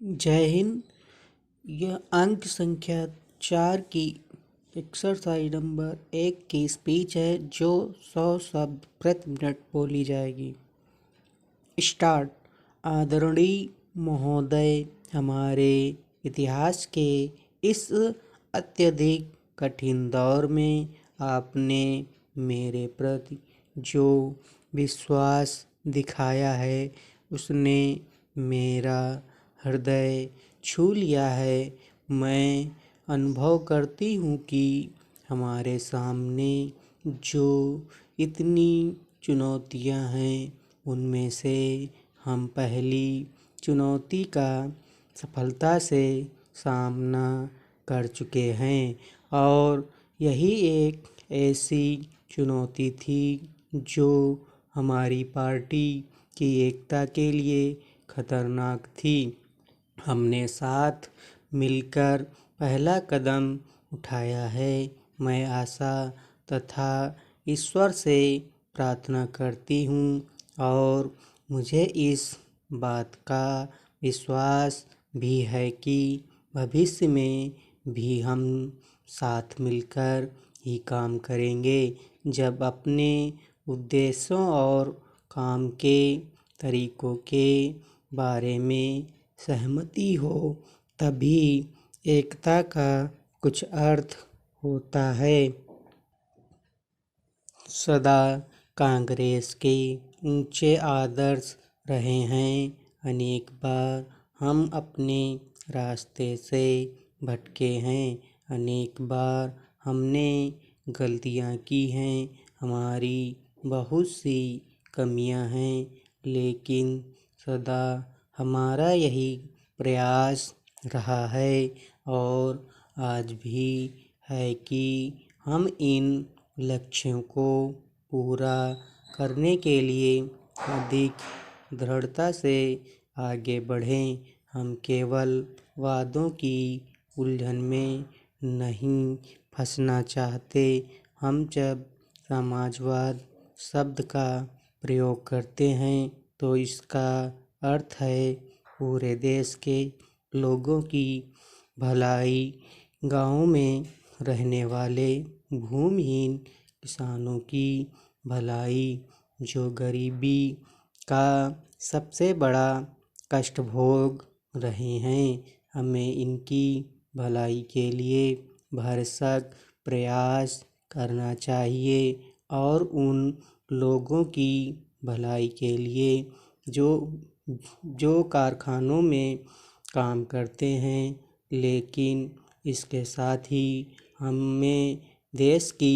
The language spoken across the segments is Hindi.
जय हिंद। यह अंक संख्या 4 की एक्सरसाइज नंबर 1 की स्पीच है जो 100 शब्द प्रति मिनट बोली जाएगी। स्टार्ट। आदरणीय महोदय, हमारे इतिहास के इस अत्यधिक कठिन दौर में आपने मेरे प्रति जो विश्वास दिखाया है उसने मेरा हृदय छू लिया है। मैं अनुभव करती हूँ कि हमारे सामने जो इतनी चुनौतियाँ हैं उनमें से हम पहली चुनौती का सफलता से सामना कर चुके हैं और यही एक ऐसी चुनौती थी जो हमारी पार्टी की एकता के लिए खतरनाक थी। हमने साथ मिलकर पहला कदम उठाया है। मैं आशा तथा ईश्वर से प्रार्थना करती हूँ और मुझे इस बात का विश्वास भी है कि भविष्य में भी हम साथ मिलकर ही काम करेंगे। जब अपने उद्देश्यों और काम के तरीकों के बारे में सहमति हो तभी एकता का कुछ अर्थ होता है। सदा कांग्रेस के ऊंचे आदर्श रहे हैं। अनेक बार हम अपने रास्ते से भटके हैं। अनेक बार हमने गलतियां की हैं। हमारी बहुत सी कमियां हैं, लेकिन सदा हमारा यही प्रयास रहा है और आज भी है कि हम इन लक्ष्यों को पूरा करने के लिए अधिक दृढ़ता से आगे बढ़ें। हम केवल वादों की उलझन में नहीं फंसना चाहते। हम जब समाजवाद शब्द का प्रयोग करते हैं तो इसका अर्थ है पूरे देश के लोगों की भलाई। गाँव में रहने वाले भूमिहीन किसानों की भलाई जो गरीबी का सबसे बड़ा कष्ट भोग रहे हैं। हमें इनकी भलाई के लिए भरसक प्रयास करना चाहिए और उन लोगों की भलाई के लिए जो कारखानों में काम करते हैं, लेकिन इसके साथ ही हमें देश की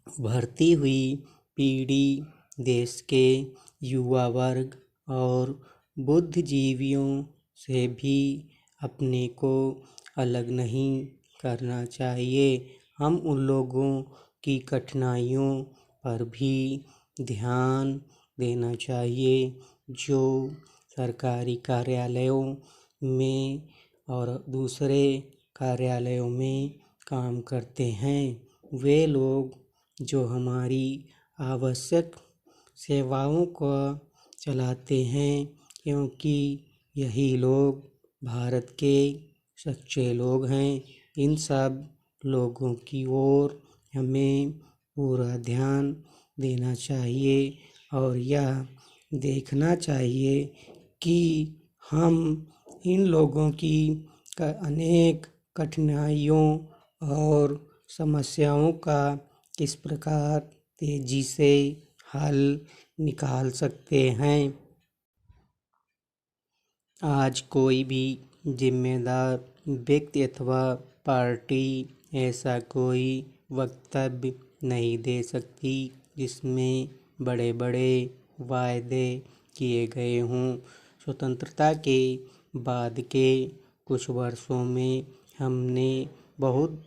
बढ़ती हुई पीढ़ी, देश के युवा वर्ग और बुद्धिजीवियों से भी अपने को अलग नहीं करना चाहिए। हम उन लोगों की कठिनाइयों पर भी ध्यान देना चाहिए जो सरकारी कार्यालयों में और दूसरे कार्यालयों में काम करते हैं। वे लोग जो हमारी आवश्यक सेवाओं को चलाते हैं, क्योंकि यही लोग भारत के सच्चे लोग हैं। इन सब लोगों की ओर हमें पूरा ध्यान देना चाहिए और यह देखना चाहिए कि हम इन लोगों की अनेक कठिनाइयों और समस्याओं का किस प्रकार तेजी से हल निकाल सकते हैं। आज कोई भी जिम्मेदार व्यक्ति अथवा पार्टी ऐसा कोई वक्तव्य नहीं दे सकती जिसमें बड़े बड़े वायदे किए गए हों। स्वतंत्रता के बाद के कुछ वर्षों में हमने बहुत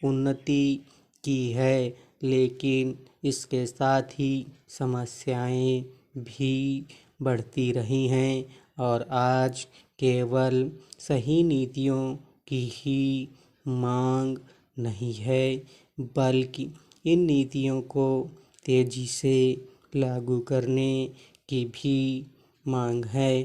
उन्नति की है, लेकिन इसके साथ ही समस्याएं भी बढ़ती रही हैं और आज केवल सही नीतियों की ही मांग नहीं है, बल्कि इन नीतियों को तेजी से लागू करने की भी मांग है।